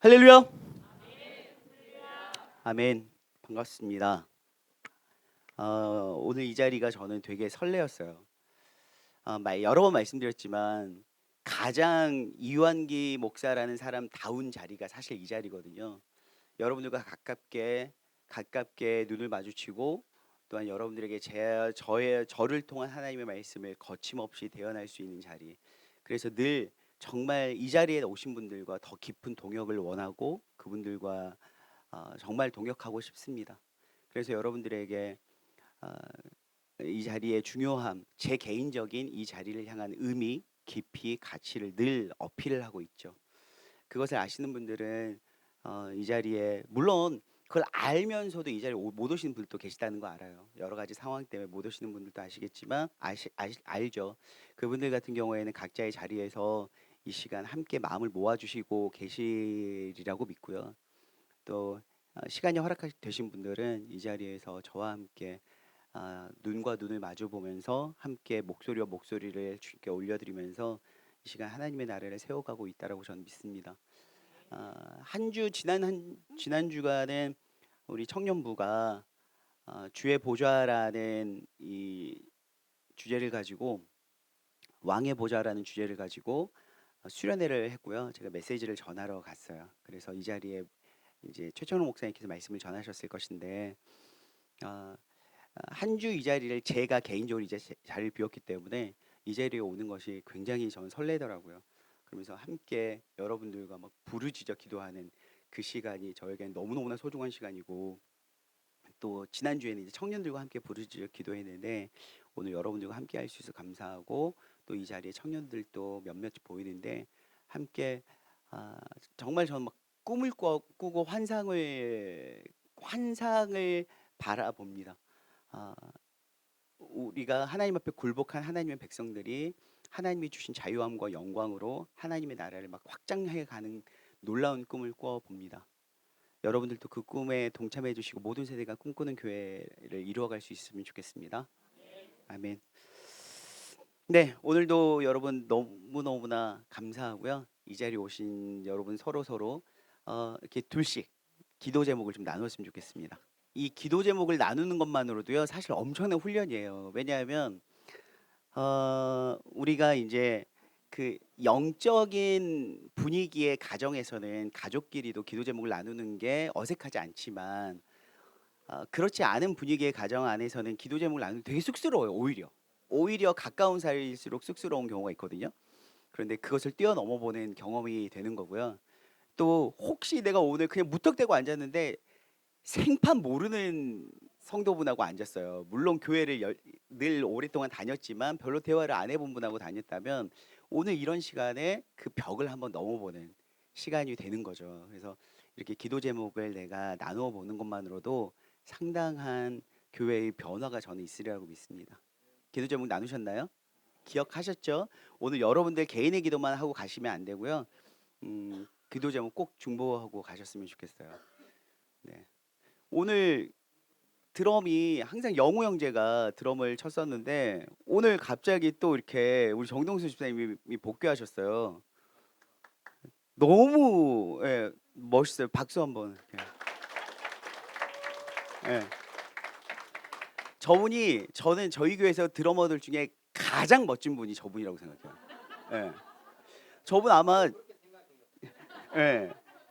할렐루야. 아멘. 반갑습니다. 오늘 이 자리가 저는 되게 설레었어요. 여러 번 말씀드렸지만 가장 이완기 목사라는 사람 다운 자리가 사실 이 자리거든요. 여러분들과 가깝게 눈을 마주치고 또한 여러분들에게 저를 통한 하나님의 말씀을 거침없이 대언할 수 있는 자리. 그래서 늘 정말 이 자리에 오신 분들과 더 깊은 동역을 원하고 그분들과 정말 동역하고 싶습니다. 그래서 여러분들에게 어, 이 자리의 중요함, 제 개인적인 이 자리를 향한 의미, 깊이, 가치를 늘 어필을 하고 있죠. 그것을 아시는 분들은 이 자리에 물론 그걸 알면서도 이 자리에 못 오시는 분들도 계시다는 거 알아요. 여러 가지 상황 때문에 못 오시는 분들도 아시겠지만 알죠. 그분들 같은 경우에는 각자의 자리에서 이 시간 함께 마음을 모아주시고 계시리라고 믿고요. 또 시간이 허락되신 분들은 이 자리에서 저와 함께 눈과 눈을 마주 보면서 함께 목소리와 목소리를 주께 올려드리면서 이 시간 하나님의 나라를 세워가고 있다라고 저는 믿습니다. 지난 주간은 우리 청년부가 주의 보좌라는 이 주제를 가지고 왕의 보좌라는 주제를 가지고 수련회를 했고요. 제가 메시지를 전하러 갔어요. 그래서 이 자리에 이제 최철호 목사님께서 말씀을 전하셨을 것인데 한 주 이 자리를 제가 개인적으로 이제 자리를 비웠기 때문에 이 자리에 오는 것이 굉장히 저는 설레더라고요. 그러면서 함께 여러분들과 막 부르짖어 기도하는 그 시간이 저에겐 너무너무나 소중한 시간이고 또 지난주에는 이제 청년들과 함께 부르짖어 기도했는데 오늘 여러분들과 함께 할 수 있어서 감사하고 또 이 자리에 청년들도 몇몇 보이는데 함께 정말 저는 막 꿈을 꾸고 환상을 바라봅니다. 아, 우리가 하나님 앞에 굴복한 하나님의 백성들이 하나님이 주신 자유함과 영광으로 하나님의 나라를 막 확장해 가는 놀라운 꿈을 꾸어 봅니다. 여러분들도 그 꿈에 동참해 주시고 모든 세대가 꿈꾸는 교회를 이루어갈 수 있으면 좋겠습니다. 아멘. 네, 오늘도 여러분 너무너무나 감사하고요. 이 자리에 오신 여러분 서로 이렇게 둘씩 기도 제목을 좀 나눴으면 좋겠습니다. 이 기도 제목을 나누는 것만으로도요 사실 엄청난 훈련이에요. 왜냐하면 우리가 이제 그 영적인 분위기의 가정에서는 가족끼리도 기도 제목을 나누는 게 어색하지 않지만 그렇지 않은 분위기의 가정 안에서는 기도 제목을 나누는 게 되게 쑥스러워요. 오히려 가까운 사이일수록 쑥스러운 경우가 있거든요. 그런데 그것을 뛰어넘어 보는 경험이 되는 거고요. 또 혹시 내가 오늘 그냥 무턱대고 앉았는데 생판 모르는 성도분하고 앉았어요. 물론 교회를 늘 오랫동안 다녔지만 별로 대화를 안 해본 분하고 다녔다면 오늘 이런 시간에 그 벽을 한번 넘어보는 시간이 되는 거죠. 그래서 이렇게 기도 제목을 내가 나누어 보는 것만으로도 상당한 교회의 변화가 저는 있으리라고 믿습니다. 기도 제목 나누셨나요? 기억하셨죠? 오늘 여러분들 개인의 기도만 하고 가시면 안 되고요. 기도 제목 꼭 중보하고 가셨으면 좋겠어요. 네. 오늘 드럼이 항상 영우 형제가 드럼을 쳤었는데 오늘 갑자기 또 이렇게 우리 정동수 집사님이 복귀하셨어요. 너무 멋있어요. 박수 한번. 예. 저는 저희 교회에서 드러머들 중에 가장 멋진 분이 저분이라고 생각해요. 예. 저분 아마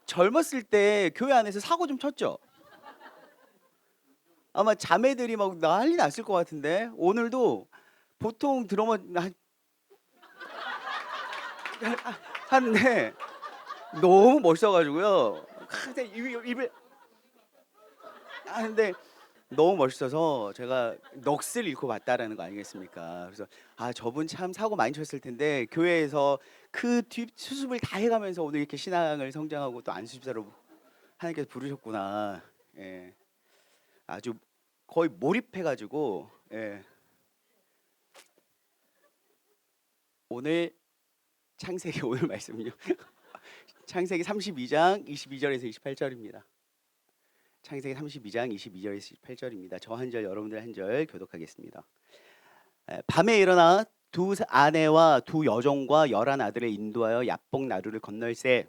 젊었을 때 교회 안에서 사고 좀 쳤죠. 아마 자매들이 막 난리 났을 것 같은데 오늘도 보통 드러머 하는데 너무 멋있어가지고요. 항상 입을 하는데 너무 멋있어서 제가 넋을 잃고 봤다라는 거 아니겠습니까? 그래서 저분 참 사고 많이 쳤을 텐데 교회에서 그 뒷 수습을 다 해가면서 오늘 이렇게 신앙을 성장하고 또 안수집사로 하나님께서 부르셨구나. 예, 아주 거의 몰입해가지고 오늘 창세기 오늘 말씀은요. 창세기 32장 22절에서 28절입니다. 창세기 32장 22절에서 28절입니다. 저 한 절 여러분들 한 절 교독하겠습니다. 밤에 일어나 두 아내와 두 여종과 11 아들을 인도하여 야복 나루를 건널세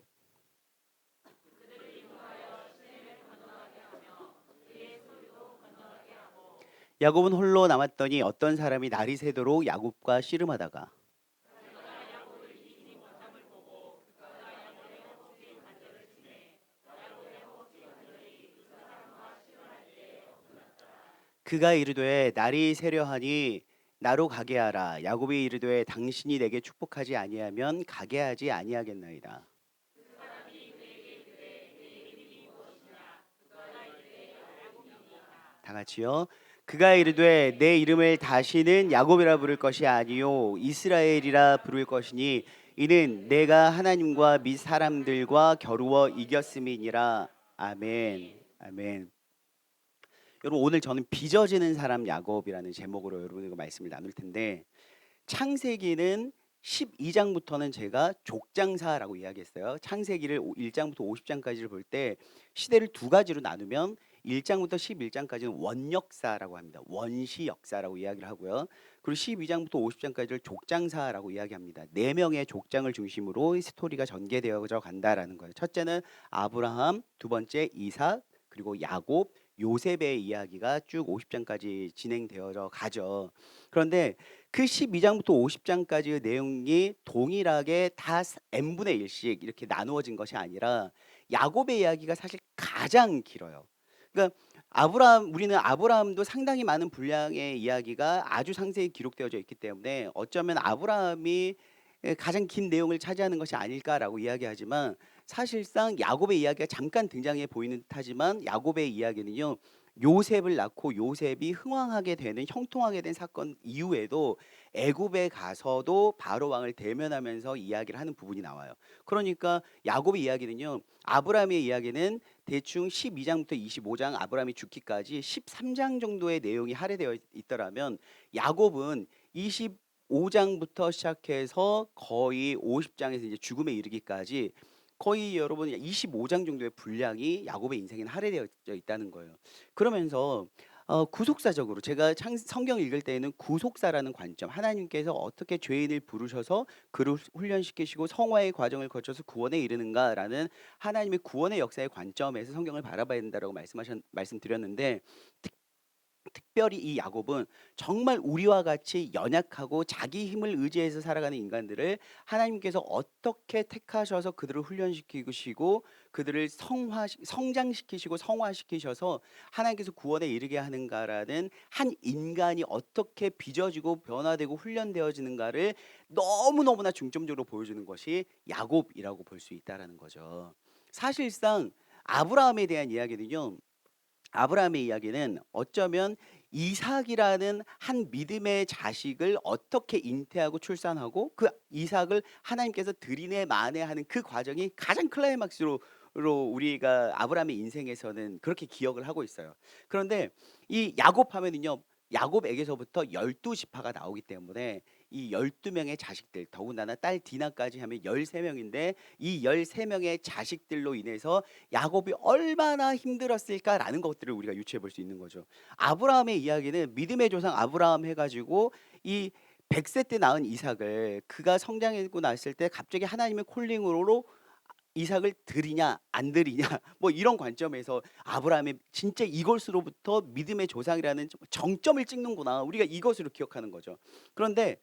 야곱은 홀로 남았더니 어떤 사람이 날이 새도록 야곱과 씨름하다가 그가 이르되 날이 새려하니 나로 가게 하라. 야곱이 이르되 당신이 내게 축복하지 아니하면 가게 하지 아니하겠나이다. 다 같이요. 그가 이르되 내 이름을 다시는 야곱이라 부를 것이 아니요 이스라엘이라 부를 것이니 이는 내가 하나님과 및 사람들과 겨루어 이겼음이니라. 아멘. 아멘. 여러분 오늘 저는 빚어지는 사람 야곱이라는 제목으로 여러분과 말씀을 나눌 텐데 창세기는 12장부터는 제가 족장사라고 이야기했어요. 창세기를 1장부터 50장까지를 볼 때 시대를 두 가지로 나누면 1장부터 11장까지는 원역사라고 합니다. 원시 역사라고 이야기를 하고요. 그리고 12장부터 50장까지를 족장사라고 이야기합니다. 네 명의 족장을 중심으로 스토리가 전개되어져 간다라는 거예요. 첫째는 아브라함, 두 번째 이삭, 그리고 야곱, 요셉의 이야기가 쭉 50장까지 진행되어져 가죠. 그런데 그 12장부터 50장까지의 내용이 동일하게 다 n분의 1씩 이렇게 나누어진 것이 아니라 야곱의 이야기가 사실 가장 길어요. 그러니까 우리는 아브라함도 상당히 많은 분량의 이야기가 아주 상세히 기록되어져 있기 때문에 어쩌면 아브라함이 가장 긴 내용을 차지하는 것이 아닐까라고 이야기하지만 사실상 야곱의 이야기가 잠깐 등장해 보이는 듯하지만 야곱의 이야기는요. 요셉을 낳고 요셉이 흥왕하게 되는 형통하게 된 사건 이후에도 애굽에 가서도 바로 왕을 대면하면서 이야기를 하는 부분이 나와요. 그러니까 야곱의 이야기는요. 아브라함의 이야기는 대충 12장부터 25장 아브라함이 죽기까지 13장 정도의 내용이 할애되어 있더라면 야곱은 25장부터 시작해서 거의 50장에서 이제 죽음에 이르기까지 거의 여러분 25장 정도의 분량이 야곱의 인생에 할애되어 있다는 거예요. 그러면서 구속사적으로 제가 성경 읽을 때에는 구속사라는 관점, 하나님께서 어떻게 죄인을 부르셔서 그를 훈련시키시고 성화의 과정을 거쳐서 구원에 이르는가라는 하나님의 구원의 역사의 관점에서 성경을 바라봐야 된다라고 말씀드렸는데 특별히 이 야곱은 정말 우리와 같이 연약하고 자기 힘을 의지해서 살아가는 인간들을 하나님께서 어떻게 택하셔서 그들을 훈련시키시고 그들을 성장시키시고 성화시키셔서 하나님께서 구원에 이르게 하는가라는 한 인간이 어떻게 빚어지고 변화되고 훈련되어지는가를 너무너무나 중점적으로 보여주는 것이 야곱이라고 볼 수 있다라는 거죠. 사실상 아브라함에 대한 이야기는요. 아브라함의 이야기는 어쩌면 이삭이라는 한 믿음의 자식을 어떻게 잉태하고 출산하고 그 이삭을 하나님께서 들이내 만회하는 그 과정이 가장 클라이막스로 우리가 아브라함의 인생에서는 그렇게 기억을 하고 있어요. 그런데 이 야곱 하면은요. 야곱에게서부터 12지파가 나오기 때문에 이 12명의 자식들 더군다나 딸 디나까지 하면 13명인데 이 13명의 자식들로 인해서 야곱이 얼마나 힘들었을까라는 것들을 우리가 유추해 볼 수 있는 거죠. 아브라함의 이야기는 믿음의 조상 아브라함 해가지고 이 100세 때 낳은 이삭을 그가 성장하고 났을 때 갑자기 하나님의 콜링으로 이삭을 드리냐 안 드리냐 뭐 이런 관점에서 아브라함의 진짜 이것으로부터 믿음의 조상이라는 정점을 찍는구나 우리가 이것으로 기억하는 거죠. 그런데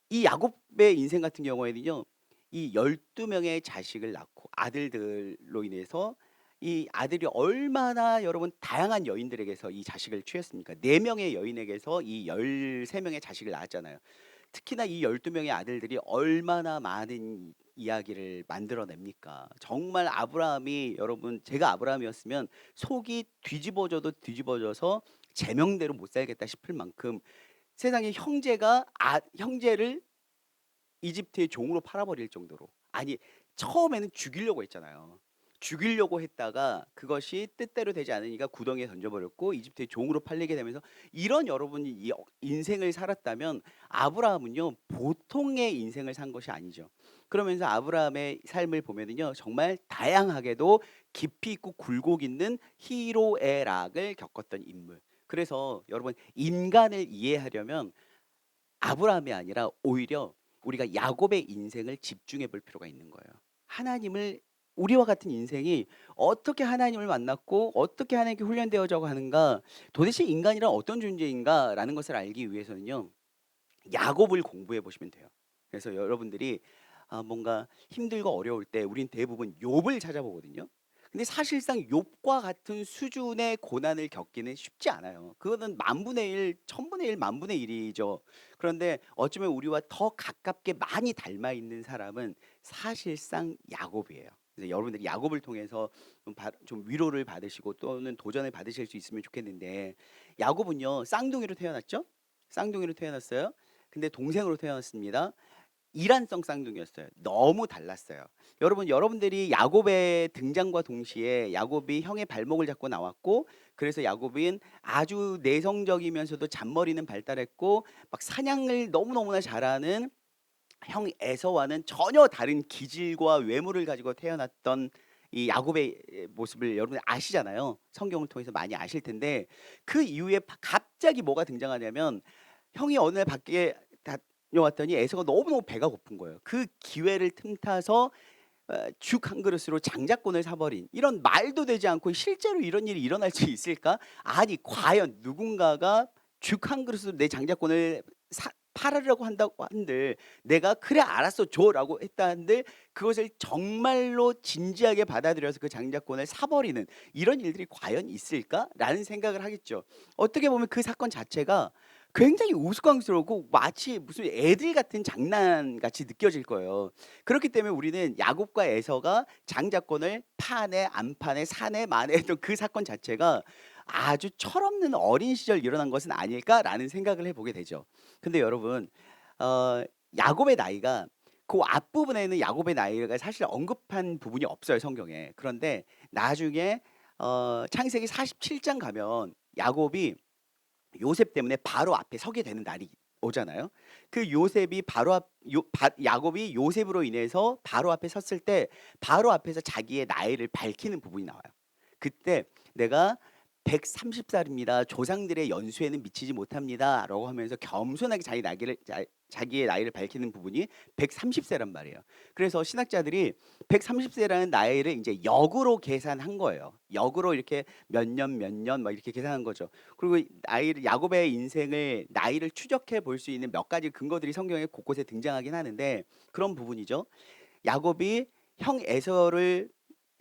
이 야곱의 인생 같은 경우에는요. 이 12명의 자식을 낳고 아들들로 인해서 이 아들이 얼마나 여러분 다양한 여인들에게서 이 자식을 취했습니까? 4명의 여인에게서 이 13명의 자식을 낳았잖아요. 특히나 이 12명의 아들들이 얼마나 많은 이야기를 만들어냅니까? 정말 아브라함이 여러분 제가 아브라함이었으면 속이 뒤집어져도 뒤집어져서 제명대로 못 살겠다 싶을 만큼 세상에 형제를 이집트의 종으로 팔아버릴 정도로 아니 처음에는 죽이려고 했잖아요. 죽이려고 했다가 그것이 뜻대로 되지 않으니까 구덩이에 던져버렸고 이집트의 종으로 팔리게 되면서 이런 여러분이 인생을 살았다면 아브라함은요 보통의 인생을 산 것이 아니죠. 그러면서 아브라함의 삶을 보면은요 정말 다양하게도 깊이 있고 굴곡 있는 희로애락을 겪었던 인물. 그래서 여러분 인간을 이해하려면 아브라함이 아니라 오히려 우리가 야곱의 인생을 집중해 볼 필요가 있는 거예요. 하나님을 우리와 같은 인생이 어떻게 하나님을 만났고 어떻게 하나님께 훈련되어져 가는가, 도대체 인간이란 어떤 존재인가라는 것을 알기 위해서는요. 야곱을 공부해 보시면 돼요. 그래서 여러분들이 뭔가 힘들고 어려울 때 우린 대부분 욥을 찾아보거든요. 근데 사실상 욥과 같은 수준의 고난을 겪기는 쉽지 않아요. 그거는 만분의 일, 천분의 일, 만분의 일이죠. 그런데 어쩌면 우리와 더 가깝게 많이 닮아 있는 사람은 사실상 야곱이에요. 그래서 여러분들이 야곱을 통해서 좀 위로를 받으시고 또는 도전을 받으실 수 있으면 좋겠는데, 야곱은요 쌍둥이로 태어났죠. 쌍둥이로 태어났어요. 근데 동생으로 태어났습니다. 이란성 쌍둥이였어요. 너무 달랐어요. 여러분들이 야곱의 등장과 동시에 야곱이 형의 발목을 잡고 나왔고, 그래서 야곱은 아주 내성적이면서도 잔머리는 발달했고 막 사냥을 너무너무나 잘하는 형 에서와는 전혀 다른 기질과 외모를 가지고 태어났던 이 야곱의 모습을 여러분 아시잖아요. 성경을 통해서 많이 아실 텐데, 그 이후에 갑자기 뭐가 등장하냐면, 형이 어느 날 밖에 다녀왔더니 에서가 너무너무 배가 고픈 거예요. 그 기회를 틈타서 죽 한 그릇으로 장자권을 사버린, 이런 말도 되지 않고 실제로 이런 일이 일어날 수 있을까? 아니 과연 누군가가 죽 한 그릇으로 내 장자권을 팔으려고 한다고 한들 내가 그래 알았어 줘라고 했다는데 그것을 정말로 진지하게 받아들여서 그 장자권을 사버리는 이런 일들이 과연 있을까라는 생각을 하겠죠. 어떻게 보면 그 사건 자체가 굉장히 우스꽝스럽고 마치 무슨 애들 같은 장난같이 느껴질 거예요. 그렇기 때문에 우리는 야곱과 에서가 장자권을 파네 안 파네 사네 마네 했던 그 사건 자체가 아주 철없는 어린 시절 일어난 것은 아닐까라는 생각을 해보게 되죠. 근데 여러분, 어, 야곱의 나이가, 그 앞부분에는 야곱의 나이가 사실 언급한 부분이 없어요 성경에. 그런데 나중에 창세기 47장 가면 야곱이 요셉 때문에 바로 앞에 서게 되는 날이 오잖아요. 그 요셉이 야곱이 요셉으로 인해서 바로 앞에 섰을 때 바로 앞에서 자기의 나이를 밝히는 부분이 나와요. 그때 내가 130살입니다. 조상들의 연수에는 미치지 못합니다라고 하면서 겸손하게 자기의 나이를 밝히는 부분이 130세란 말이에요. 그래서 신학자들이 130세라는 나이를 이제 역으로 계산한 거예요. 역으로 이렇게 몇 년 막 이렇게 계산한 거죠. 그리고 야곱의 인생을 나이를 추적해 볼 수 있는 몇 가지 근거들이 성경에 곳곳에 등장하긴 하는데, 그런 부분이죠. 야곱이 형 에서를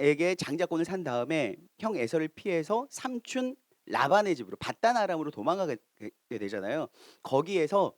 에게 장자권을 산 다음에 형 에서를 피해서 삼촌 라반의 집으로 바단 아람으로 도망가게 되잖아요. 거기에서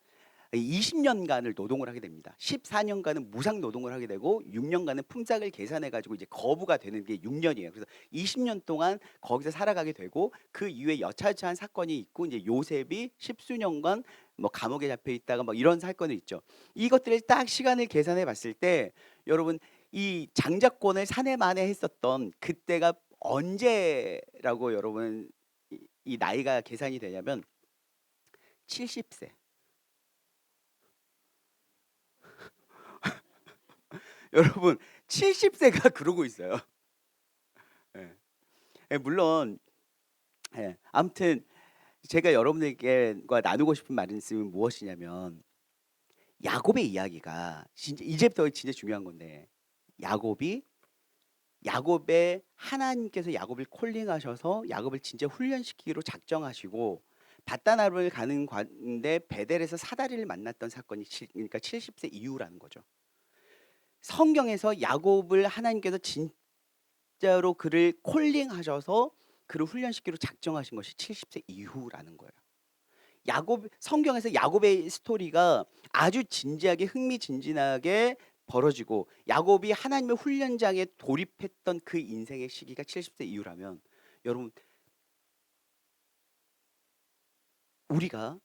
20년간을 노동을 하게 됩니다. 14년간은 무상 노동을 하게 되고 6년간은 품삯을 계산해 가지고 이제 거부가 되는 게 6년이에요. 그래서 20년 동안 거기서 살아가게 되고, 그 이후에 여차저차한 사건이 있고 이제 요셉이 십수년간 뭐 감옥에 잡혀 있다가 뭐 이런 사건이 있죠. 이것들을 딱 시간을 계산해 봤을 때 여러분, 이 장자권을 사내 만에 했었던 그때가 언제라고 여러분 이 나이가 계산이 되냐면 70세. 여러분 70세가 그러고 있어요. 예. 예, 물론 아무튼 제가 여러분들과 나누고 싶은 말씀은 무엇이냐면, 야곱의 이야기가 진짜 이제부터 진짜 중요한 건데, 야곱의 하나님께서 야곱을 콜링하셔서 야곱을 진짜 훈련시키기로 작정하시고 바단 아람을 가는 관데 베델에서 사다리를 만났던 사건이 그러니까 70세 이후라는 거죠. 성경에서 야곱을 하나님께서 진짜로 그를 콜링하셔서 그를 훈련시키기로 작정하신 것이 70세 이후라는 거예요. 성경에서 야곱의 스토리가 아주 진지하게 흥미진진하게 벌어지고 야곱이 하나님의 훈련장에 돌입했던 그 인생의 시기가 70세 이후라면, 여러분 우리가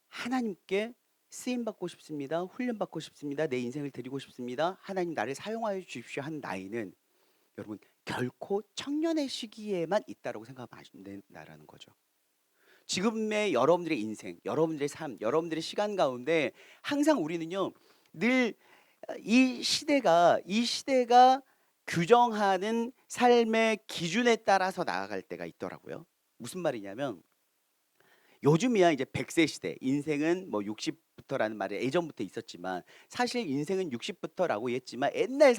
하나님께 쓰임 받고 싶습니다. 훈련 받고 싶습니다. 내 인생을 드리고 싶습니다. 하나님 나를 사용하여 주십시오 한 나이는 여러분 결코 청년의 시기에만 있다라고 생각하면 안 된다라는 거죠. 지금의 여러분들의 인생, 여러분들의 삶, 여러분들의 시간 가운데 항상 우리는요 늘 이 시대가 규정하는 삶의 기준에 따라서 나아갈 때가 있더라고요. 무슨 말이냐면, 요즘이야 이제 100세 시대, 인생은 뭐 60부터라는 말이 예전부터 있었지만 사실 인생은 60부터라고 했지만 옛날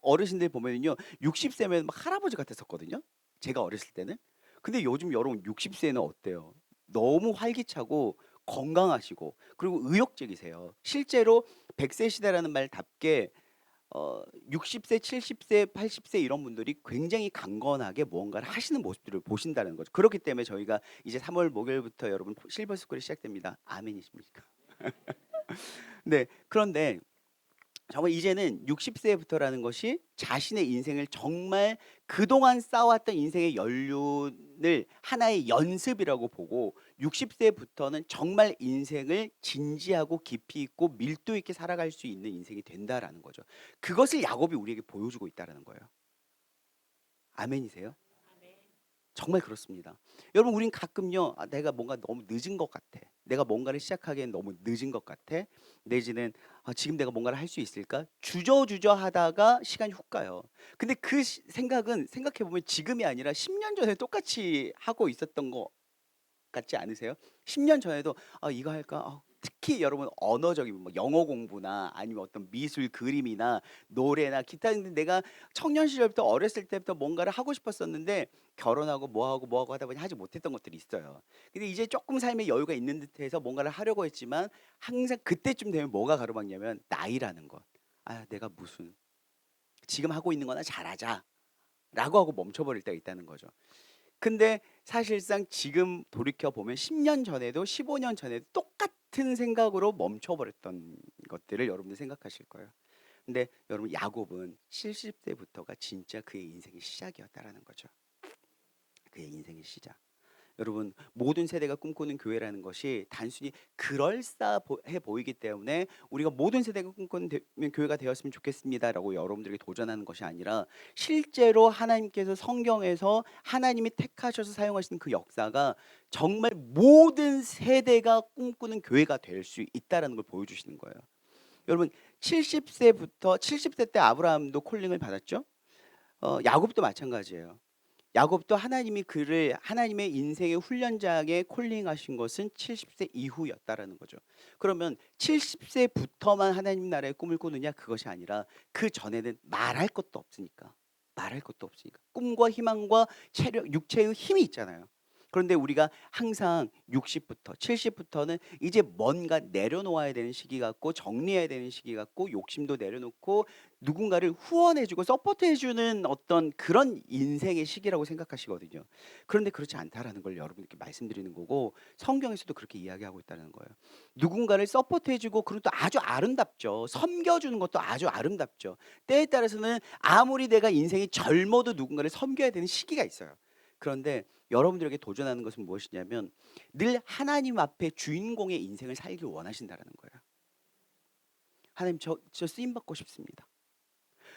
어르신들 보면요 60세면 막 할아버지 같았었거든요. 제가 어렸을 때는. 근데 요즘 여러분 60세는 어때요? 너무 활기차고 건강하시고 그리고 의욕적이세요. 실제로 100세 시대라는 말답게 60세, 70세, 80세 이런 분들이 굉장히 강건하게 무언가를 하시는 모습들을 보신다는 거죠. 그렇기 때문에 저희가 이제 3월 목요일부터 여러분 실버 스쿨이 시작됩니다. 아멘이십니까? 네. 그런데 정말 이제는 60세부터라는 것이 자신의 인생을 정말 그동안 쌓아왔던 인생의 연륜을 하나의 연습이라고 보고 60세부터는 정말 인생을 진지하고 깊이 있고 밀도 있게 살아갈 수 있는 인생이 된다라는 거죠. 그것을 야곱이 우리에게 보여주고 있다라는 거예요. 아멘이세요? 정말 그렇습니다. 여러분 우린 가끔요. 내가 뭔가 너무 늦은 것 같아. 내가 뭔가를 시작하기엔 너무 늦은 것 같아. 내지는 지금 내가 뭔가를 할 수 있을까? 주저주저 하다가 시간이 훅 가요. 근데 그 생각은 생각해 보면 지금이 아니라 10년 전에 똑같이 하고 있었던 거 같지 않으세요? 10년 전에도 이거 할까? 특히 여러분 언어적인 뭐 영어 공부나 아니면 어떤 미술, 그림이나 노래나 기타 등등 내가 청년 시절부터 어렸을 때부터 뭔가를 하고 싶었었는데 결혼하고 뭐 하고 하다 보니 하지 못했던 것들이 있어요. 근데 이제 조금 삶의 여유가 있는 듯해서 뭔가를 하려고 했지만 항상 그때쯤 되면 뭐가 가로막냐면 나이라는 것. 내가 무슨 지금 하고 있는 거나 잘하자라고 하고 멈춰버릴 때가 있다는 거죠. 근데 사실상 지금 돌이켜 보면 10년 전에도 15년 전에도 똑같은 생각으로 멈춰버렸던 것들을 여러분들 생각하실 거예요. 근데 여러분 야곱은 70세부터가 진짜 그의 인생의 시작이었다라는 거죠. 그의 인생의 시작. 여러분 모든 세대가 꿈꾸는 교회라는 것이 단순히 그럴싸해 보이기 때문에 우리가 모든 세대가 꿈꾸는 교회가 되었으면 좋겠습니다라고 여러분들에게 도전하는 것이 아니라 실제로 하나님께서 성경에서 하나님이 택하셔서 사용하시는 그 역사가 정말 모든 세대가 꿈꾸는 교회가 될 수 있다라는 걸 보여주시는 거예요. 여러분 70세 때 아브라함도 콜링을 받았죠. 야곱도 마찬가지예요. 야곱도 하나님이 그를 하나님의 인생의 훈련장에 콜링하신 것은 70세 이후였다라는 거죠. 그러면 70세부터만 하나님 나라의 꿈을 꾸느냐 그것이 아니라 그 전에는 말할 것도 없으니까. 말할 것도 없으니까. 꿈과 희망과 체력, 육체의 힘이 있잖아요. 그런데 우리가 항상 60부터 70부터는 이제 뭔가 내려놓아야 되는 시기 같고 정리해야 되는 시기 같고 욕심도 내려놓고 누군가를 후원해주고 서포트해주는 어떤 그런 인생의 시기라고 생각하시거든요. 그런데 그렇지 않다라는 걸 여러분께 말씀드리는 거고 성경에서도 그렇게 이야기하고 있다는 거예요. 누군가를 서포트해주고 그것도 아주 아름답죠. 섬겨주는 것도 아주 아름답죠. 때에 따라서는 아무리 내가 인생이 젊어도 누군가를 섬겨야 되는 시기가 있어요. 그런데 여러분들에게 도전하는 것은 무엇이냐면 늘 하나님 앞에 주인공의 인생을 살길 원하신다라는 거예요. 하나님 저 쓰임 받고 싶습니다.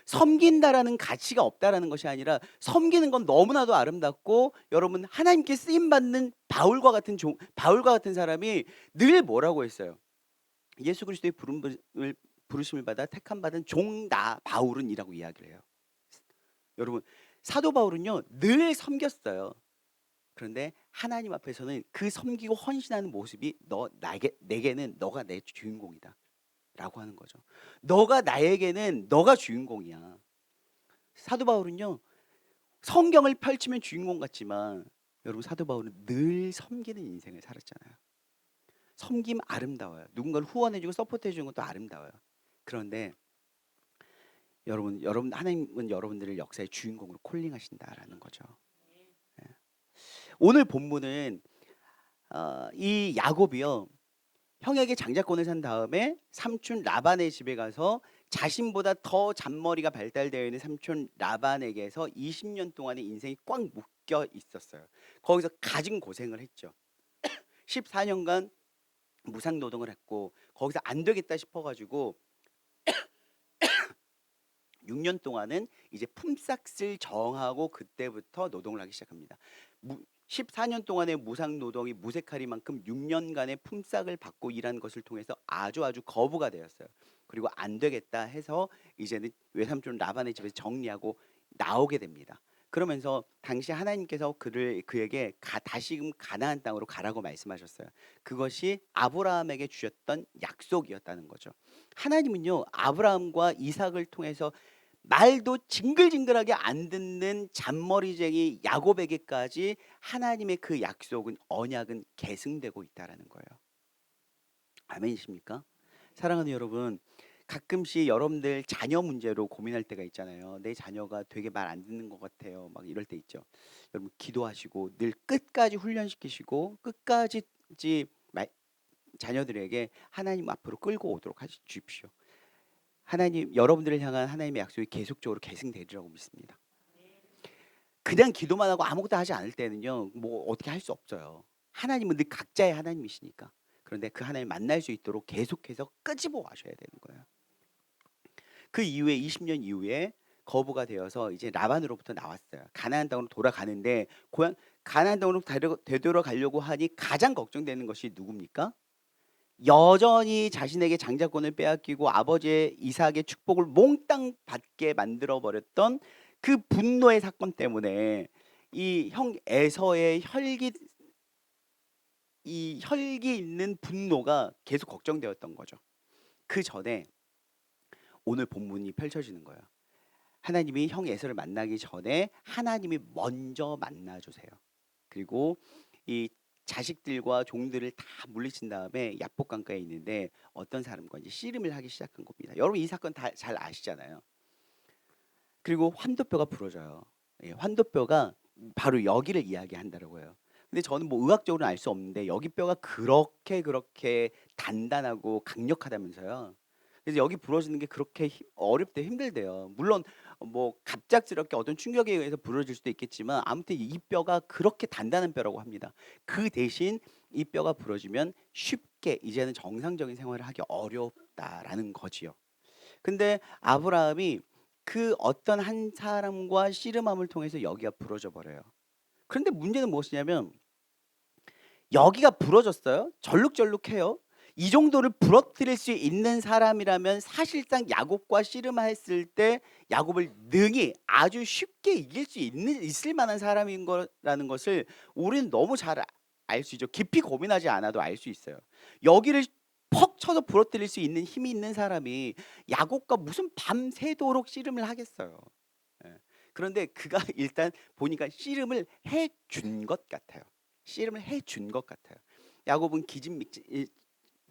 섬긴다라는 가치가 없다라는 것이 아니라 섬기는 건 너무나도 아름답고 여러분 하나님께 쓰임 받는 바울과 같은 사람이 늘 뭐라고 했어요? 예수 그리스도의 부르심을 받아 택함 받은 종 나 바울은이라고 이야기를 해요. 여러분 사도 바울은요 늘 섬겼어요. 그런데 하나님 앞에서는 그 섬기고 헌신하는 모습이 내게는 너가 내 주인공이다 라고 하는 거죠. 나에게는 너가 주인공이야. 사도 바울은요 성경을 펼치면 주인공 같지만 여러분 사도 바울은 늘 섬기는 인생을 살았잖아요. 섬김 아름다워요. 누군가를 후원해주고 서포트해주는 것도 아름다워요. 그런데 여러분 하나님은 여러분들을 역사의 주인공으로 콜링하신다라는 거죠. 오늘 본문은 이 야곱이요 형에게 장자권을 산 다음에 삼촌 라반의 집에 가서 자신보다 더 잔머리가 발달되어 있는 삼촌 라반에게서 20년 동안의 인생이 꽉 묶여 있었어요. 거기서 가진 고생을 했죠. 14년간 무상 노동을 했고 거기서 안 되겠다 싶어가지고 6년 동안은 이제 품삯을 정하고 그때부터 노동을 하기 시작합니다. 14년 동안의 무상 노동이 무색하리만큼 6년간의 품삯을 받고 일한 것을 통해서 아주 거부가 되었어요. 그리고 안 되겠다 해서 이제는 외삼촌 라반의 집에서 정리하고 나오게 됩니다. 그러면서 당시 하나님께서 그에게 다시금 가나안 땅으로 가라고 말씀하셨어요. 그것이 아브라함에게 주셨던 약속이었다는 거죠. 하나님은요, 아브라함과 이삭을 통해서 말도 징글징글하게 안 듣는 잔머리쟁이 야곱에게까지 하나님의 그 약속은, 언약은 계승되고 있다라는 거예요. 아멘이십니까? 사랑하는 여러분, 가끔씩 여러분들 자녀 문제로 고민할 때가 있잖아요. 내 자녀가 되게 말 안 듣는 것 같아요. 막 이럴 때 있죠. 여러분 기도하시고 늘 끝까지 훈련시키시고 끝까지 자녀들에게 하나님 앞으로 끌고 오도록 주십시오. 하나님, 여러분들을 향한 하나님의 약속이 계속적으로 계승되리라고 믿습니다. 그냥 기도만 하고 아무것도 하지 않을 때는요, 뭐 어떻게 할 수 없어요. 하나님은 늘 각자의 하나님이시니까. 그런데 그 하나님 만날 수 있도록 계속해서 끄집어 와셔야 되는 거예요. 그 이후에 20년 이후에 거부가 되어서 이제 라반으로부터 나왔어요. 가나안 땅으로 돌아가는데 가나안 땅으로 되돌아가려고 하니 가장 걱정되는 것이 누굽니까? 여전히 자신에게 장자권을 빼앗기고 아버지의 이삭의 축복을 몽땅 받게 만들어 버렸던 그 분노의 사건 때문에 이 형 에서의 혈기 있는 분노가 계속 걱정되었던 거죠. 그 전에 오늘 본문이 펼쳐지는 거예요. 하나님이 형 에서를 만나기 전에 하나님이 먼저 만나 주세요. 그리고 이 자식들과 종들을 다 물리친 다음에 야복강가에 있는데 어떤 사람과 이제 씨름을 하기 시작한 겁니다. 여러분 이 사건 다 잘 아시잖아요. 그리고 환도뼈가 부러져요. 예, 환도뼈가 바로 여기를 이야기한다라고 해요. 근데 저는 뭐 의학적으로는 알 수 없는데 여기 뼈가 그렇게 단단하고 강력하다면서요. 그래서 여기 부러지는 게 그렇게 어렵대 힘들대요. 물론 뭐 갑작스럽게 어떤 충격에 의해서 부러질 수도 있겠지만 아무튼 이 뼈가 그렇게 단단한 뼈라고 합니다. 그 대신 이 뼈가 부러지면 쉽게 이제는 정상적인 생활을 하기 어렵다라는 거지요. 근데 아브라함이 그 어떤 한 사람과 씨름함을 통해서 여기가 부러져 버려요. 그런데 문제는 무엇이냐면 여기가 부러졌어요. 절룩절룩해요. 이 정도를 부러뜨릴 수 있는 사람이라면 사실상 야곱과 씨름했을 때 야곱을 능히 아주 쉽게 이길 수 있을 만한 사람인 거라는 것을 우리는 너무 잘 알 수 있죠. 깊이 고민하지 않아도 알 수 있어요. 여기를 퍽 쳐서 부러뜨릴 수 있는 힘이 있는 사람이 야곱과 무슨 밤새도록 씨름을 하겠어요. 예. 그런데 그가 일단 보니까 씨름을 해준 것 같아요. 씨름을 해준 것 같아요. 야곱은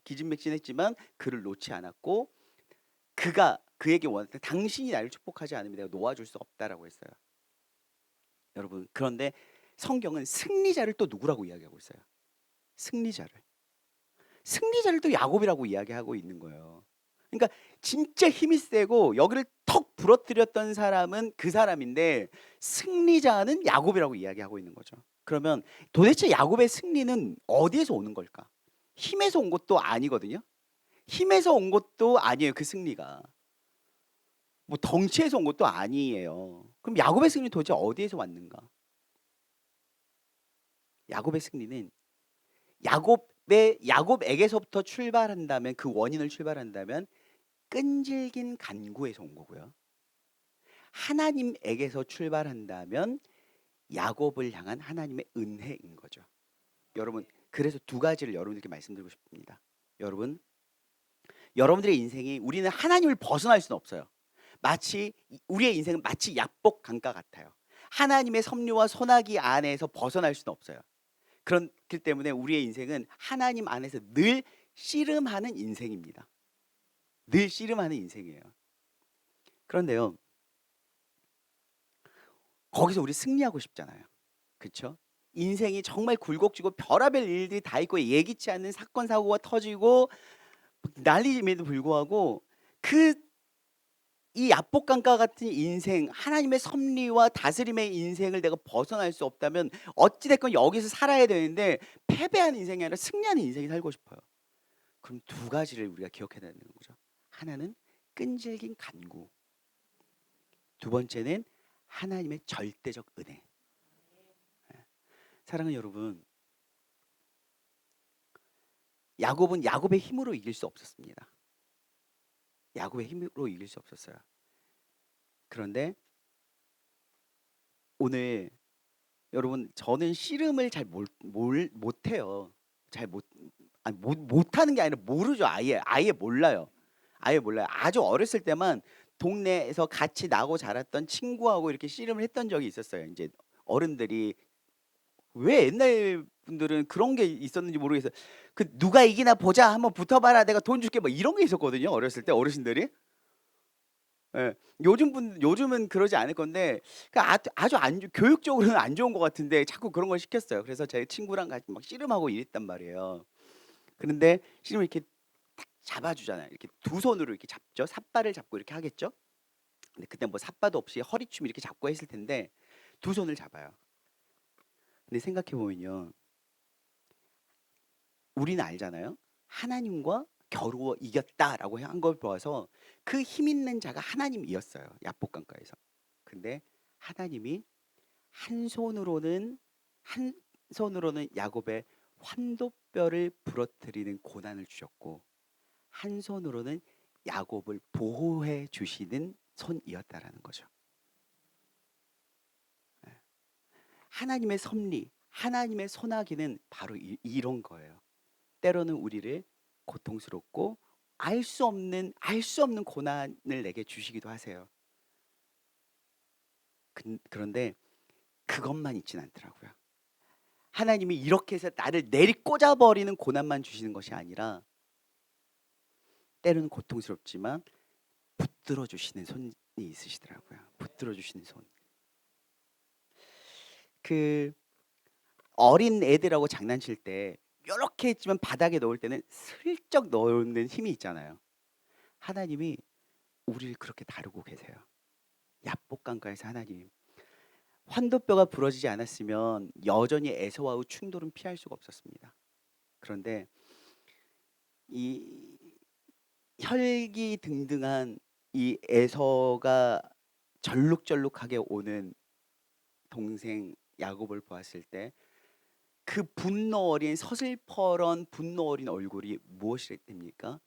기진맥진했지만 그를 놓지 않았고 그에게 원했던 당신이 나를 축복하지 않으면 내가 놓아줄 수 없다라고 했어요. 여러분 그런데 성경은 승리자를 또 누구라고 이야기하고 있어요? 승리자를 또 야곱이라고 이야기하고 있는 거예요. 그러니까 진짜 힘이 세고 여기를 턱 부러뜨렸던 사람은 그 사람인데 승리자는 야곱이라고 이야기하고 있는 거죠. 그러면 도대체 야곱의 승리는 어디에서 오는 걸까? 힘에서 온 것도 아니거든요. 힘에서 온 것도 아니에요. 그 승리가 뭐 덩치에서 온 것도 아니에요. 그럼 야곱의 승리 도대체 어디에서 왔는가? 야곱의 승리는 야곱에게서부터 출발한다면, 그 원인을 출발한다면 끈질긴 간구에서 온 거고요. 하나님에게서 출발한다면 야곱을 향한 하나님의 은혜인 거죠. 여러분 그래서 두 가지를 여러분들께 말씀드리고 싶습니다. 여러분들의 인생이, 우리는 하나님을 벗어날 수는 없어요. 우리의 인생은 마치 약복 강가 같아요. 하나님의 섭리와 소나기 안에서 벗어날 수는 없어요. 그렇기 때문에 우리의 인생은 하나님 안에서 늘 씨름하는 인생입니다. 늘 씨름하는 인생이에요. 그런데요, 거기서 우리 승리하고 싶잖아요. 그렇죠? 인생이 정말 굴곡지고 별의별 일들이 다 있고 예기치 않는 사건 사고가 터지고 난리임에도 불구하고 이 압복강가 같은 인생, 하나님의 섭리와 다스림의 인생을 내가 벗어날 수 없다면 어찌됐건 여기서 살아야 되는데 패배하는 인생이 아니라 승리하는 인생이 살고 싶어요. 그럼 두 가지를 우리가 기억해야 되는 거죠. 하나는 끈질긴 간구, 두 번째는 하나님의 절대적 은혜. 사랑하는 여러분, 야곱은 야곱의 힘으로 이길 수 없었습니다. 야곱의 힘으로 이길 수 없었어요. 그런데 오늘 여러분 저는 씨름을 잘 못해요. 잘 못, 아니 못하는 게 아니라 모르죠. 아예 몰라요. 아예 몰라요. 아주 어렸을 때만 동네에서 같이 나고 자랐던 친구하고 이렇게 씨름을 했던 적이 있었어요. 이제 어른들이 왜 옛날 분들은 그런 게 있었는지 모르겠어요. 그 누가 이기나 보자 한번 붙어봐라 내가 돈 줄게 뭐 이런 게 있었거든요. 어렸을 때 어르신들이. 예. 요즘은 그러지 않을 건데 아주 교육적으로는 안 좋은 것 같은데 자꾸 그런 걸 시켰어요. 그래서 제 친구랑 같이 막 씨름하고 이랬단 말이에요. 그런데 씨름을 이렇게 딱 잡아주잖아요. 이렇게 두 손으로 이렇게 잡죠. 삿발을 잡고 이렇게 하겠죠. 근데 그때 뭐 삿바도 없이 허리춤 이렇게 잡고 했을 텐데 두 손을 잡아요. 근데 생각해 보면요, 우리는 알잖아요. 하나님과 겨루어 이겼다라고 한 걸 보아서 그 힘 있는 자가 하나님이었어요. 야복강가에서. 근데 하나님이 한 손으로는 한 손으로는 야곱의 환도뼈를 부러뜨리는 고난을 주셨고 한 손으로는 야곱을 보호해 주시는 손이었다라는 거죠. 예. 하나님의 섭리, 하나님의 손아귀는 바로 이런 거예요. 때로는 우리를 고통스럽고 알 수 없는 고난을 내게 주시기도 하세요. 그런데 그것만 있진 않더라고요. 하나님이 이렇게 해서 나를 내리꽂아 버리는 고난만 주시는 것이 아니라 때로는 고통스럽지만 붙들어 주시는 손이 있으시더라고요. 붙들어 주시는 손. 그 어린 애들하고 장난칠 때 요렇게 했지만 바닥에 놓을 때는 슬쩍 넣는 힘이 있잖아요. 하나님이 우리를 그렇게 다루고 계세요. 야복강가에서 하나님 환도뼈가 부러지지 않았으면 여전히 에서와의 충돌은 피할 수가 없었습니다. 그런데 이 혈기등등한 이 에서가 절룩절룩하게 오는 동생 야곱을 보았을 때 그 분노 어린 서슬퍼런 분노 어린 얼굴이 무엇이 됩니까?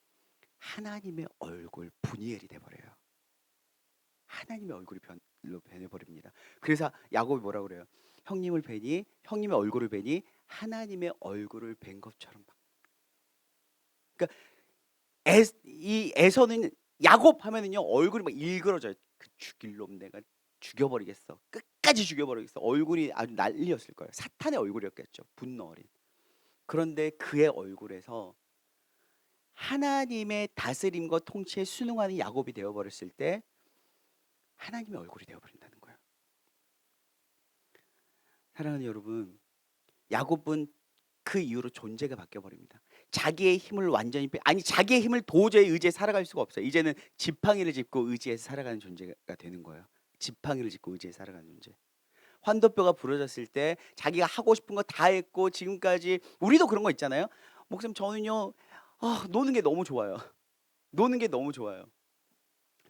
하나님의 얼굴 분이엘이 돼버려요. 하나님의 얼굴이 변해버립니다. 그래서 야곱이 뭐라 그래요? 형님의 얼굴을 뵈니 하나님의 얼굴을 뵌 것처럼. 그러니까 이 에서는 야곱 하면은요 얼굴이 막 일그러져요. 그 죽일 놈 내가 죽여버리겠어. 끝까지 죽여버리겠어. 얼굴이 아주 난리였을 거예요. 사탄의 얼굴이었겠죠. 분노 어린. 그런데 그의 얼굴에서 하나님의 다스림과 통치에 순응하는 야곱이 되어버렸을 때 하나님의 얼굴이 되어버린다는 거예요. 사랑하는 여러분, 야곱은 그 이후로 존재가 바뀌어버립니다. 자기의 힘을 완전히 자기의 힘을 도저히 의지해 살아갈 수가 없어요. 이제는 지팡이를 짚고 의지해서 살아가는 존재가 되는 거예요. 지팡이를 짚고 의지해 살아가는 존재. 환도뼈가 부러졌을 때 자기가 하고 싶은 거 다 했고 지금까지 우리도 그런 거 있잖아요. 목사님 저는요 노는 게 너무 좋아요. 노는 게 너무 좋아요.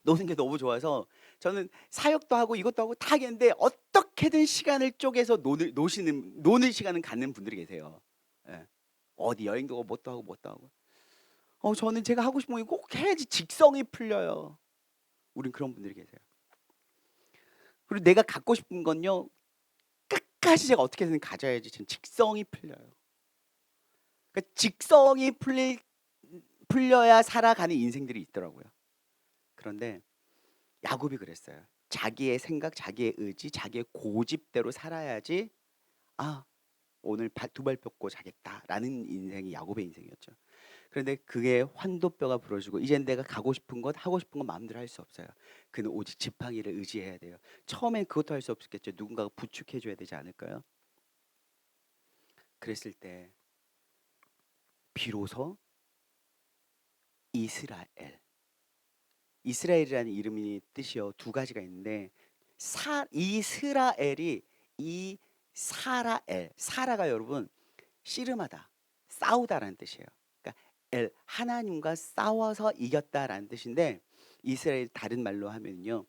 노는 게 너무 좋아서 저는 사역도 하고 이것도 하고 다 하겠는데 어떻게든 시간을 쪼개서 노는 시간을 갖는 분들이 계세요. 예. 어디 여행도 가고 뭣도 하고 뭣도 하고. 저는 제가 하고 싶은 거 꼭 해야지 직성이 풀려요. 우린 그런 분들이 계세요. 그리고 내가 갖고 싶은 건요 끝까지 제가 어떻게든 가져야지 지금 직성이 풀려요. 그러니까 직성이 풀려야 살아가는 인생들이 있더라고요. 그런데 야곱이 그랬어요. 자기의 생각, 자기의 의지, 자기의 고집대로 살아야지 오늘 두 발 뻗고 자겠다라는 인생이 야곱의 인생이었죠. 그런데 그게 환도뼈가 부러지고 이젠 내가 가고 싶은 것, 하고 싶은 것 마음대로 할 수 없어요. 그는 오직 지팡이를 의지해야 돼요. 처음엔 그것도 할 수 없겠죠. 누군가가 부축해 줘야 되지 않을까요? 그랬을 때 비로소 이스라엘이라는 이름이 뜻이요 두 가지가 있는데 이스라엘이 이 사라가 여러분 씨름하다 싸우다라는 뜻이에요. 그러니까 하나님과 싸워서 이겼다라는 뜻인데 이스라엘 다른 말로 하면요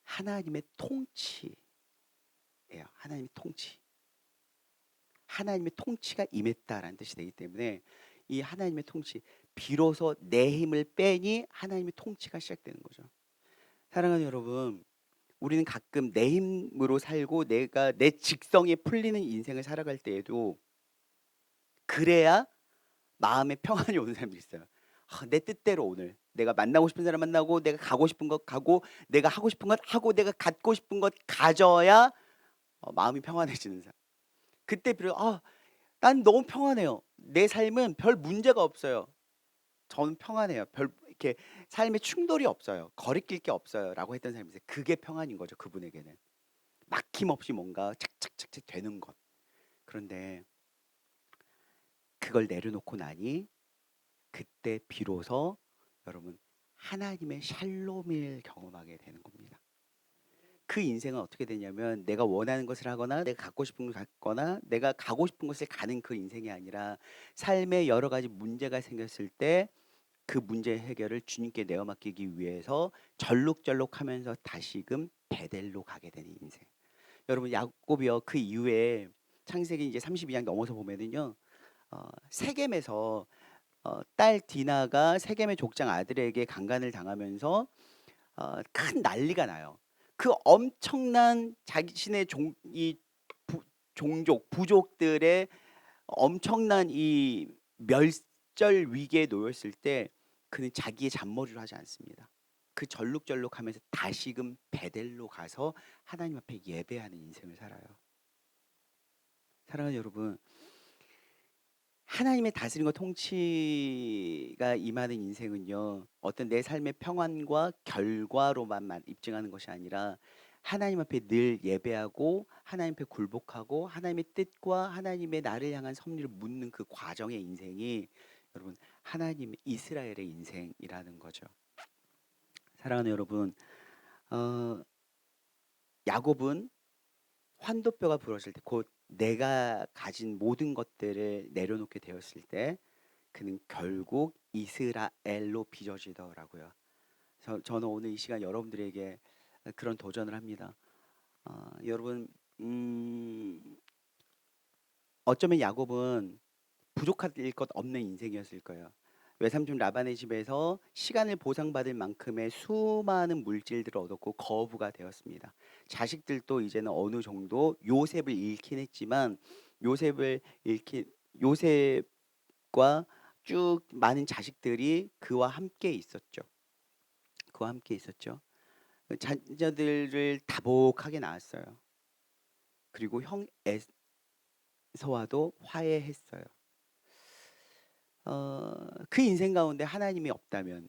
하나님의 통치예요. 하나님의 통치가 임했다라는 뜻이 되기 때문에 이 하나님의 통치 비로소 내 힘을 빼니 하나님의 통치가 시작되는 거죠. 사랑하는 여러분, 우리는 가끔 내 힘으로 살고 내가 내 직성에 풀리는 인생을 살아갈 때에도 그래야 마음에 평안이 오는 사람들이 있어요. 내 뜻대로 오늘 내가 만나고 싶은 사람 만나고 내가 가고 싶은 것 가고 내가 하고 싶은 것 하고 내가 갖고 싶은 것 가져야 마음이 평안해지는 사람. 그때 비로소 난 너무 평안해요. 내 삶은 별 문제가 없어요. 저는 평안해요. 별 이렇게 삶에 충돌이 없어요. 거리낄 게 없어요라고 했던 사람이 있어요. 그게 평안인 거죠. 그분에게는 막힘없이 뭔가 착착착착 되는 것. 그런데 그걸 내려놓고 나니 그때 비로소 여러분 하나님의 샬롬을 경험하게 되는 겁니다. 그 인생은 어떻게 되냐면 내가 원하는 것을 하거나 내가 갖고 싶은 걸 갖거나 내가 가고 싶은 곳을 가는 그 인생이 아니라 삶에 여러 가지 문제가 생겼을 때 그 문제 해결을 주님께 내어 맡기기 위해서 절룩절룩하면서 다시금 베델로 가게 되는 인생. 여러분 야곱이요 그 이후에 창세기 이제 32장 넘어서 보면은요 세겜에서 딸 디나가 세겜의 족장 아들에게 강간을 당하면서 큰 난리가 나요. 그 엄청난 자신의 종족 부족들의 엄청난 이 멸절 위기에 놓였을 때 그는 자기의 잔머리를 하지 않습니다. 그 절룩절룩하면서 다시금 베델로 가서 하나님 앞에 예배하는 인생을 살아요. 사랑하는 여러분, 하나님의 다스림과 통치가 임하는 인생은요 어떤 내 삶의 평안과 결과로만 입증하는 것이 아니라 하나님 앞에 늘 예배하고 하나님 앞에 굴복하고 하나님의 뜻과 하나님의 나를 향한 섭리를 묻는 그 과정의 인생이 여러분 하나님 이스라엘의 인생이라는 거죠. 사랑하는 여러분, 어, 야곱은 환도뼈가 부러질 때 곧 내가 가진 모든 것들을 내려놓게 되었을 때 그는 결국 이스라엘로 빚어지더라고요. 저는 오늘 이 시간 여러분들에게 그런 도전을 합니다. 여러분 어쩌면 야곱은 부족할 것 없는 인생이었을 거예요. 외삼촌 라반의 집에서 시간을 보상받을 만큼의 수많은 물질들을 얻었고 거부가 되었습니다. 자식들도 이제는 어느 정도 요셉을 잃긴 했지만 요셉을 잃긴 요셉과 쭉 많은 자식들이 그와 함께 있었죠. 그와 함께 있었죠. 자녀들을 다복하게 낳았어요. 그리고 형 에서와도 화해했어요. 그 인생 가운데 하나님이 없다면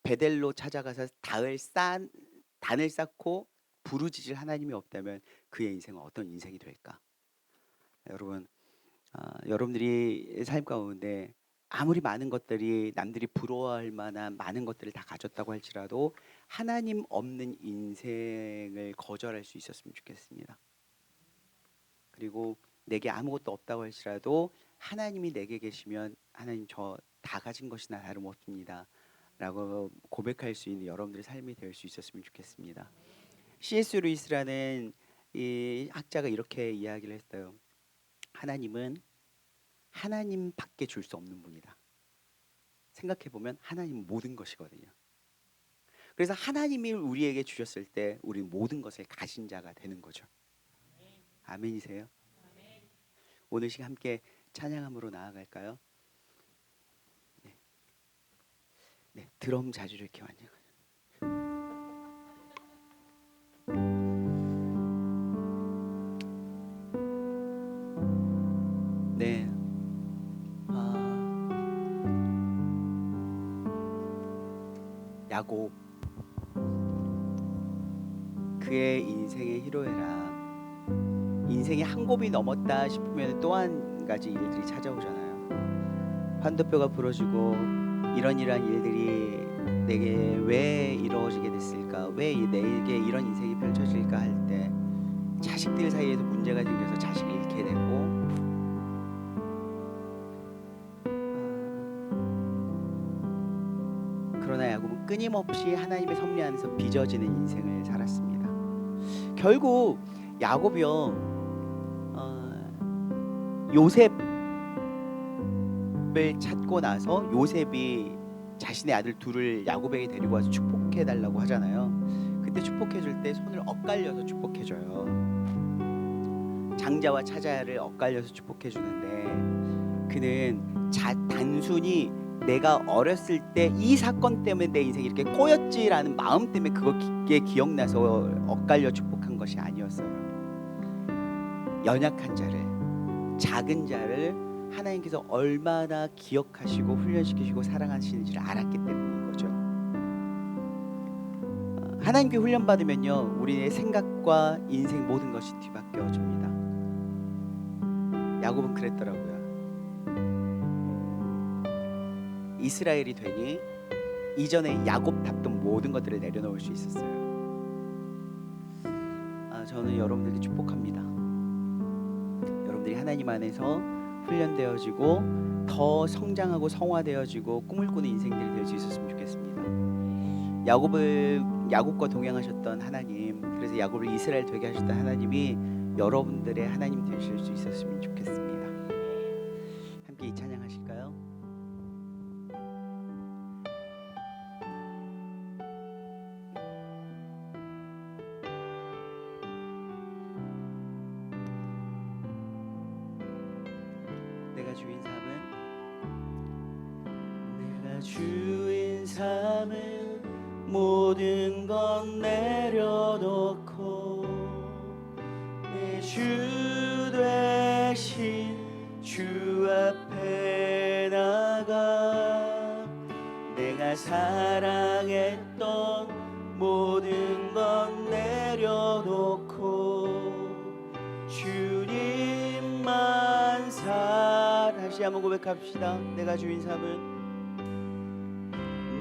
베델로 찾아가서 단을 쌓고 부르짖을 하나님이 없다면 그의 인생은 어떤 인생이 될까? 여러분, 여러분들이 삶 가운데 아무리 많은 것들이 남들이 부러워할 만한 많은 것들을 다 가졌다고 할지라도 하나님 없는 인생을 거절할 수 있었으면 좋겠습니다. 그리고 내게 아무것도 없다고 할지라도 하나님이 내게 계시면 하나님 저 다 가진 것이나 다름없습니다 라고 고백할 수 있는 여러분들의 삶이 될 수 있었으면 좋겠습니다. C.S. 루이스라는 이 학자가 이렇게 이야기를 했어요. 하나님은 하나님밖에 줄 수 없는 분이다. 생각해보면 하나님은 모든 것이거든요. 그래서 하나님이 우리에게 주셨을 때 우리는 모든 것을 가진 자가 되는 거죠. 아멘이세요? 오늘 시간 함께 찬양함으로 나아갈까요? 네, 드럼 자주를 이렇게 완전. 네, 야곱 그의 인생의 희로애락. 인생이 한 곱이 넘었다 싶으면 또 한 가지 일들이 찾아오잖아요. 환도뼈가 부러지고 이러한 일들이 내게 왜 이루어지게 됐을까? 왜 내게 이런 인생이 펼쳐질까 할 때 자식들 사이에서 문제가 생겨서 자식을 잃게 되고 그러나 야곱은 끊임없이 하나님의 섭리 안에서 빚어지는 인생을 살았습니다. 결국 야곱이요 요셉을 찾고 나서 요셉이 자신의 아들 둘을 야곱에게 데리고 와서 축복해 달라고 하잖아요. 때 축복해줄 때 손을 엇갈려서 축복해줘요. 장자와 차자를 엇갈려서 축복해주는데 그는 단순히 내가 어렸을 때 이 사건 때문에 내 인생이 이렇게 꼬였지라는 마음 때문에 그걸 깊게 기억나서 엇갈려 축복한 것이 아니었어요. 연약한 자를, 작은 자를 하나님께서 얼마나 기억하시고 훈련시키시고 사랑하시는지를 알았기 때문인 거죠. 하나님께 훈련받으면요, 우리의 생각과 인생 모든 것이 뒤바뀌어집니다. 야곱은 그랬더라고요. 이스라엘이 되니 이전에 야곱 탔던 모든 것들을 내려놓을 수 있었어요. 저는 여러분들께 축복합니다. 여러분들이 하나님 안에서 훈련되어지고 더 성장하고 성화되어지고 꿈을 꾸는 인생들이 될 수 있었으면 좋겠습니다. 야곱과 동행하셨던 하나님, 그래서 야곱을 이스라엘 되게 하셨던 하나님이 여러분들의 하나님 되실 수 있었으면 좋겠습니다. 함께 이 찬양하실까요? 내가 주인 삶은 모든 건 내려놓고 내 주 되신 주 앞에 나가 내가 사랑했던 모든 건 내려놓고 주님만 다시 한번 고백합시다.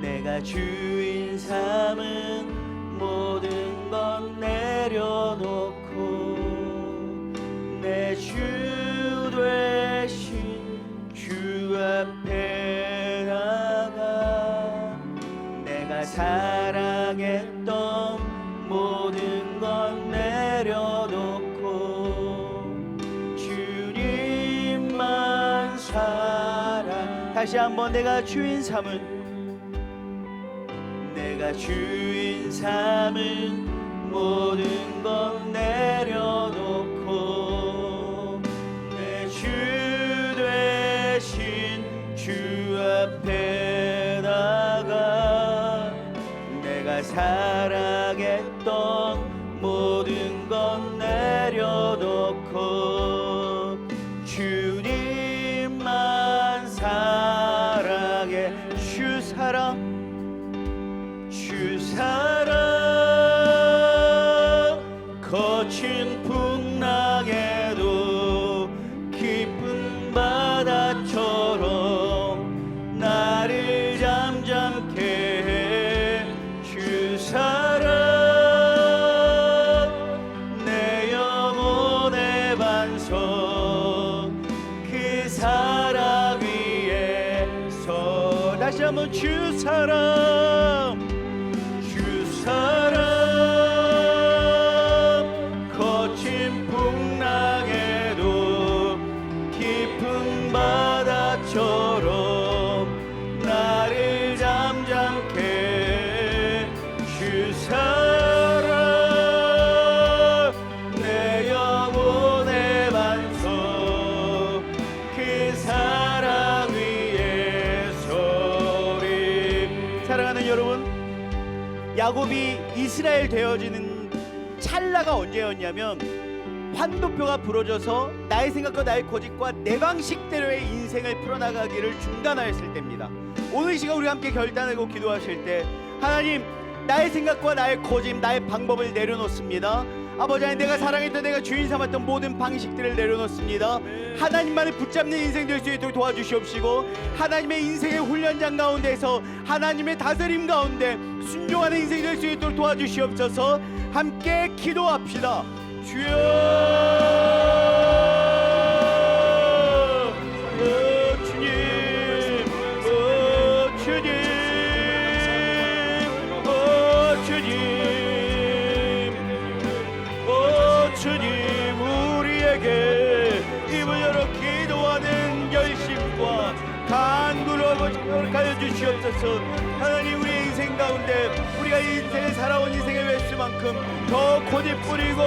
내가 주인 삼은 모든 건 내려놓고 내 주 되신 주 앞에 나가 내가 사랑했던 모든 건 내려놓고 주님만 사랑. 다시 한번 내가 주인 삼은 모든 건 내려놓고 내 주 되신 주 앞에 나가 내가 사랑했던 모든 건 내려놓고 주님만 사랑해. 주 사랑 거친 풍랑에도 깊은 바다처럼 나를 잠잠케 해. 주 사랑 내 영혼의 반석 그 사랑 위에서 다시 한번 주 사랑 거친 풍랑에도 깊은 바다처럼 나를 잠잠케 해. 주 사랑 내 영혼의 반석 그 사랑 위에 서리. 사랑하는 여러분, 야곱이 이스라엘 되어지는 찰나가 언제였냐면 환도표가 부러져서 나의 생각과 나의 고집과 내 방식대로의 인생을 풀어나가기를 중단하였을 때입니다. 오늘 이 시간 우리 함께 결단하고 기도하실 때 하나님, 나의 생각과 나의 고집, 나의 방법을 내려놓습니다. 아버지 하나님, 내가 사랑했던 내가 주인 삼았던 모든 방식들을 내려놓습니다. 하나님만을 붙잡는 인생 될 수 있도록 도와주시옵시고 하나님의 인생의 훈련장 가운데서 하나님의 다스림 가운데 순종하는 인생이 될 수 있도록 도와주시옵소서. 함께 기도합시다. 주여, 주님, 주님, 주님, 우리에게 입을 열어 기도하는 열심과 간구로 허락하여 주시옵소서. 하나님, 우리 인생 가운데 우리가 인생을 살아온 인생의 횟수만큼 더 고집부리고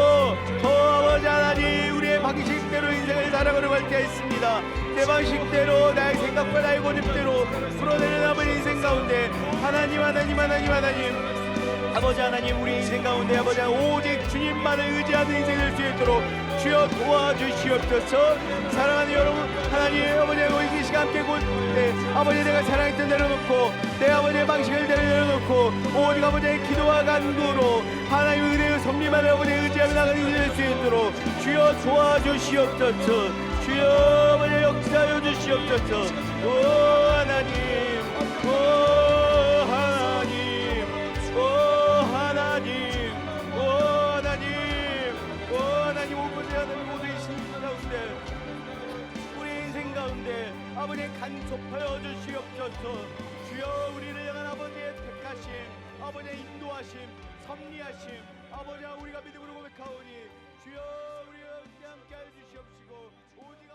더 아버지 하나님 우리의 방식대로 인생을 살아가려고 할 때가 있습니다. 내 방식대로 나의 생각과 나의 고집대로 풀어내는 아버지 인생 가운데 하나님 아버지 하나님, 우리 인생 가운데 아버지 오직 주님만을 의지하는 인생이 될 수 있도록 주여 도와주시옵소서. 사랑하는 여러분, 하나님 아버지 이 시간 함께 아버지 내가 사랑했던 내려놓고 내 아버지의 방식을 내려놓고 오직 아버지의 기도와 간구로 하나님 은혜의 섭리만을 아버지 의지하며 나가는 인생이 될 수 있도록 주여 도와주시옵소서. 주여 아버지 역사하여 주시옵소서. 오 하나님, 오 하나님, 오 하나님, 오 하나님, 오 하나님, 오고자 하나님 모든 신분 가운데 우리 인생 가운데 아버지 간섭하여 주시옵소서. 주여 우리를 향한 아버지의 택하심, 아버지의 인도하심, 섭리하심, 아버지와 우리가 믿음으로 고백하오니 주여 우리와 함께 하여 주시옵시고 오직